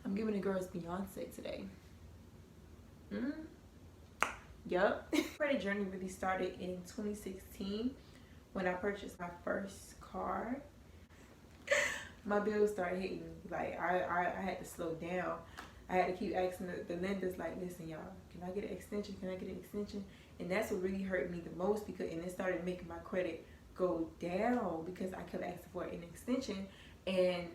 I'm giving the girls Beyonce today. Yup. Credit journey really started in 2016 when I purchased my first car. My bills started hitting me. Like I had to slow down. I had to keep asking the lenders, like, listen, y'all, can I get an extension? Can I get an extension? And that's what really hurt me the most, because and it started making my credit go down because I kept asking for an extension, and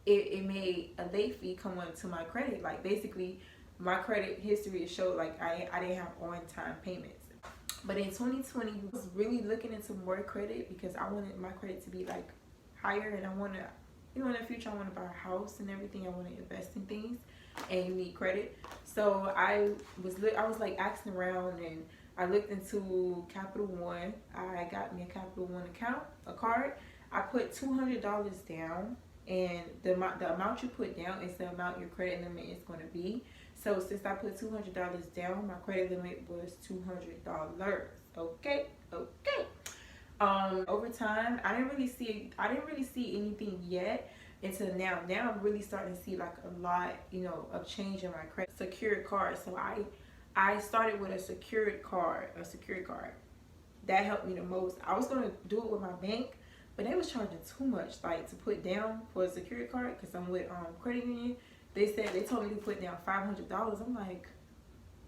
it made a late fee come onto my credit. Like, basically, my credit history showed like I didn't have on-time payments. But in 2020, I was really looking into more credit because I wanted my credit to be like higher, and I want to, you know, in the future I want to buy a house and everything. I want to invest in things, and you need credit. So I was like asking around, and I looked into Capital One. I got me a Capital One account, a card. I put $200 down, and the amount you put down is the amount your credit limit is going to be. So since I put $200 down, my credit limit was $200. Okay. Over time, I didn't really see anything yet until now. Now I'm really starting to see like a lot, you know, of change in my credit. Secured card. So I started with a secured card. That helped me the most. I was gonna do it with my bank, but they was charging too much, like, to put down for a secured card, because I'm with credit union. They told me to put down $500. I'm like,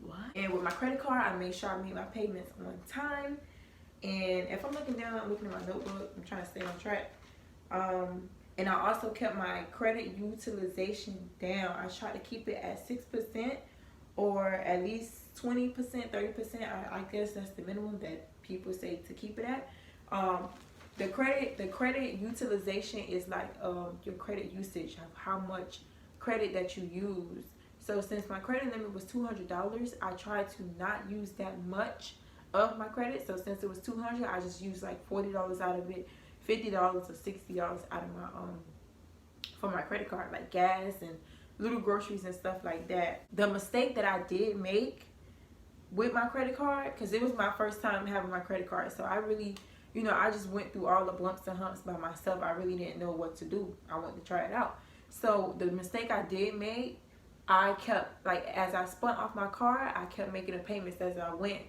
what? And with my credit card, I made sure I made my payments on time. And if I'm looking down, I'm looking at my notebook, I'm trying to stay on track. And I also kept my credit utilization down. I tried to keep it at 6% or at least 20%, 30%. I guess that's the minimum that people say to keep it at. The credit utilization is like your credit usage, of how much credit that you use. So since my credit limit was $200, I tried to not use that much of my credit. So since it was $200, I just used like $40 out of it, $50 or $60 out of my for my credit card, like gas and little groceries and stuff like that. The mistake that I did make with my credit card, because it was my first time having my credit card, so I really, you know, I just went through all the bumps and humps by myself. I really didn't know what to do. I wanted to try it out. So the mistake I did make, I kept, like, as I spun off my card, I kept making the payments as I went.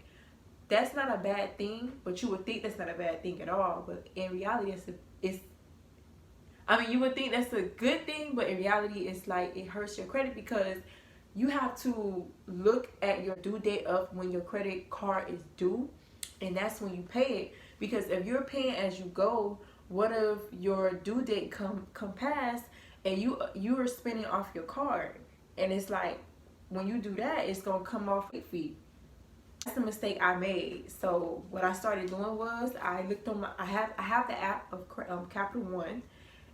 That's not a bad thing, but you would think that's not a bad thing at all. But in reality, you would think that's a good thing, but in reality, it's like it hurts your credit, because you have to look at your due date of when your credit card is due, and that's when you pay it. Because if you're paying as you go, what if your due date come past and you are spending off your card? And it's like, when you do that, it's gonna come off a fee. That's the mistake I made. So what I started doing was I looked on I have the app of Capital One,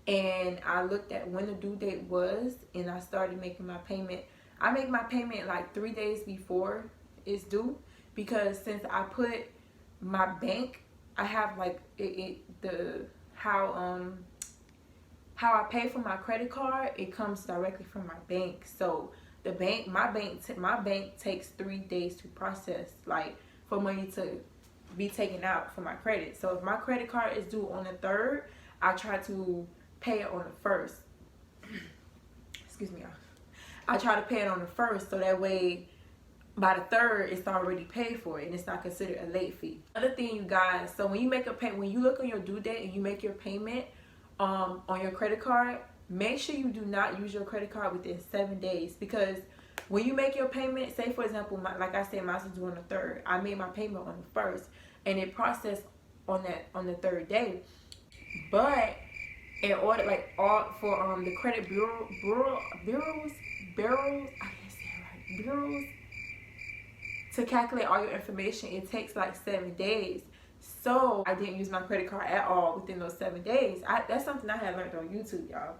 and I looked at when the due date was, and I started making my payment. I make my payment like 3 days before it's due, because since I put my bank, I have like how I pay for my credit card, it comes directly from my bank. So my bank takes 3 days to process, like, for money to be taken out for my credit. So if my credit card is due on the 3rd, I try to pay it on the 1st. Excuse me, y'all. I try to pay it on the 1st, so that way by the 3rd it's already paid for, and it's not considered a late fee. Another thing, you guys, so when you make a payment, when you look on your due date and you make your payment on your credit card, make sure you do not use your credit card within 7 days. Because when you make your payment, say for example, like I said, mine was due on the 3rd. I made my payment on the 1st, and it processed on the 3rd day. But in order, like, for the credit bureaus, I can't say it right, bureaus, to calculate all your information, it takes like 7 days. So I didn't use my credit card at all within those 7 days. That's something I had learned on YouTube, y'all.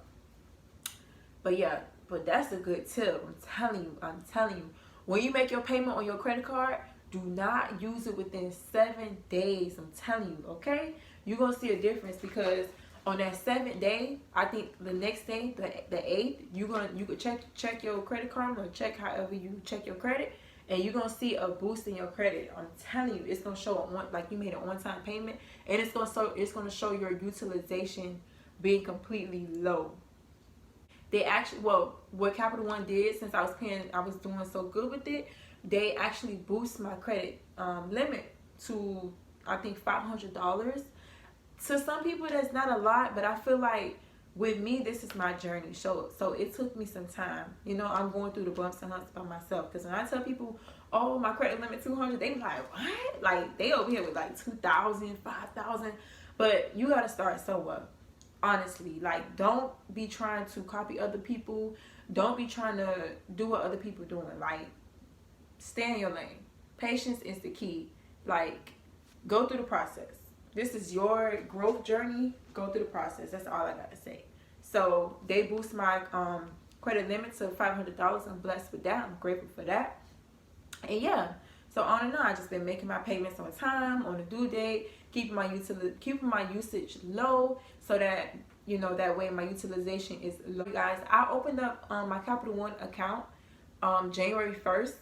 But yeah, but that's a good tip. I'm telling you. When you make your payment on your credit card, do not use it within 7 days. I'm telling you, okay? You're gonna see a difference, because on that 7th day, I think the next day, the 8th, you could check your credit card, or check however you check your credit, and you're gonna see a boost in your credit. I'm telling you, it's gonna show like you made an on-time payment, and it's gonna show your utilization being completely low. they actually, well, what Capital One did, since I was doing so good with it, they actually boost my credit limit to, I think, $500. To some people that's not a lot, but I feel like with me, this is my journey. So it took me some time. You know, I'm going through the bumps and humps by myself. Because when I tell people, oh, my credit limit 200, they be like, what? Like, they over here with like 2,000, 5,000. But you got to start somewhere. Honestly, like, don't be trying to copy other people. Don't be trying to do what other people doing. Like, stay in your lane. Patience is the key. Like, go through the process. This is your growth journey. Go through the process. That's all I got to say. So they boost my credit limit to $500. I'm blessed with that. I'm grateful for that. And yeah, so on and on. I just been making my payments on time, on the due date, keeping my usage low, so that, you know, that way my utilization is low. Guys, I opened up my Capital One account January 1st.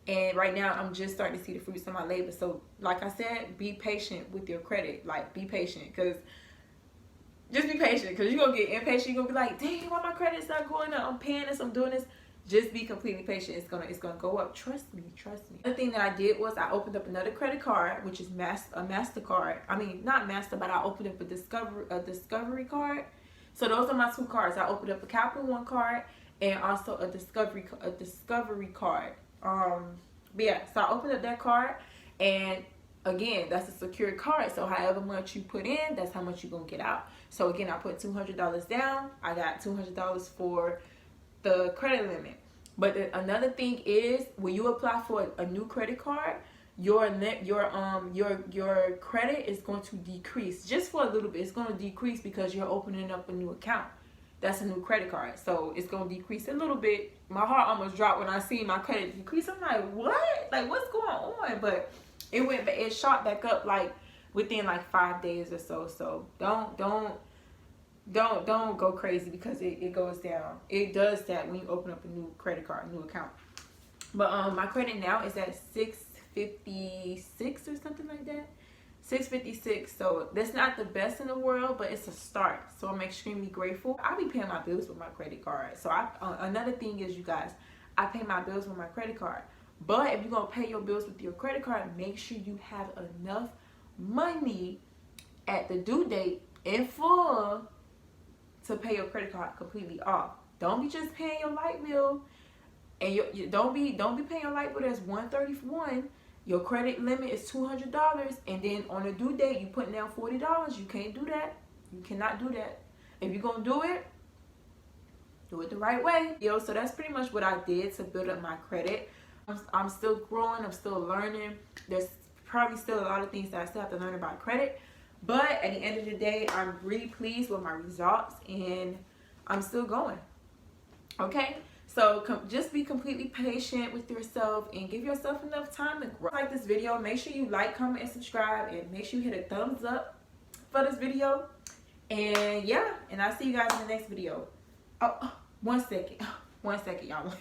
And right now, I'm just starting to see the fruits of my labor. So, like I said, be patient with your credit. Like, be patient. Just be patient. Because you're going to get impatient. You're going to be like, dang, why my credit's not going up? I'm paying this. I'm doing this. Just be completely patient. It's gonna go up. Trust me. Trust me. Another thing that I did was I opened up another credit card, which is a MasterCard. I mean, not Master, but I opened up a Discovery card. So, those are my two cards. I opened up a Capital One card and also a Discovery card. But yeah, so I opened up that card, and again, that's a secured card. So however much you put in, that's how much you're gonna get out. So again, I put $200 down. I got $200 for the credit limit. But another thing is, when you apply for a new credit card, your credit is going to decrease just for a little bit. It's going to decrease because you're opening up a new account. That's a new credit card, so it's gonna decrease a little bit. My heart almost dropped when I see my credit decrease. I'm like, what? Like, what's going on? But it shot back up like within like 5 days or so. So don't go crazy because it goes down. It does that when you open up a new credit card, a new account. But my credit now is at 656 or something like that. 656. So that's not the best in the world, but it's a start. So I'm extremely grateful. I be paying my bills with my credit card. So another thing is, you guys, I pay my bills with my credit card. But if you're gonna pay your bills with your credit card, make sure you have enough money at the due date in full to pay your credit card completely off. Don't be just paying your light bill, and you don't be paying your light bill as $131. Your credit limit is $200, and then on the due date you putting down $40. You can't do that. You cannot do that. If you're gonna do it the right way. So that's pretty much what I did to build up my credit. I'm still growing. I'm still learning. There's probably still a lot of things that I still have to learn about credit. But at the end of the day, I'm really pleased with my results, and I'm still going. Okay? So just be completely patient with yourself and give yourself enough time to grow. Like this video, make sure you like, comment, and subscribe, and make sure you hit a thumbs up for this video. And yeah, and I'll see you guys in the next video. Oh, 1 second. 1 second, y'all.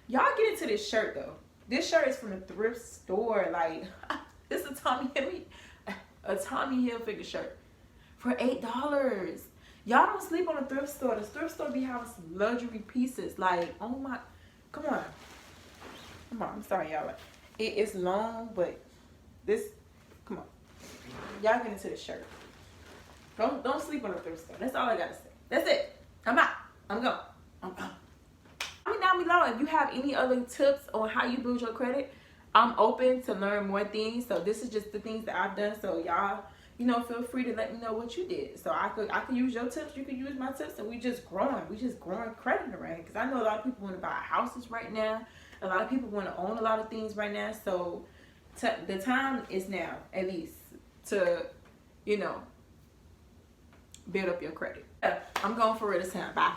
Y'all get into this shirt though. This shirt is from the thrift store. Like, it's a Tommy Hilfiger shirt for $8. Y'all don't sleep on the thrift store. The thrift store be having some luxury pieces. Like, oh my, come on. I'm sorry, y'all. It is long, but this, come on. Y'all get into this shirt. Don't sleep on the thrift store. That's all I gotta say. That's it. I'm out. I'm gone. I'm gone. Comment down below if you have any other tips on how you build your credit. I'm open to learn more things. So this is just the things that I've done. So y'all, you know, feel free to let me know what you did. So I could use your tips, you could use my tips, and we just growing credit around. Because I know a lot of people want to buy houses right now. A lot of people want to own a lot of things right now. So the time is now, at least, to, you know, build up your credit. I'm going for it this time. Bye.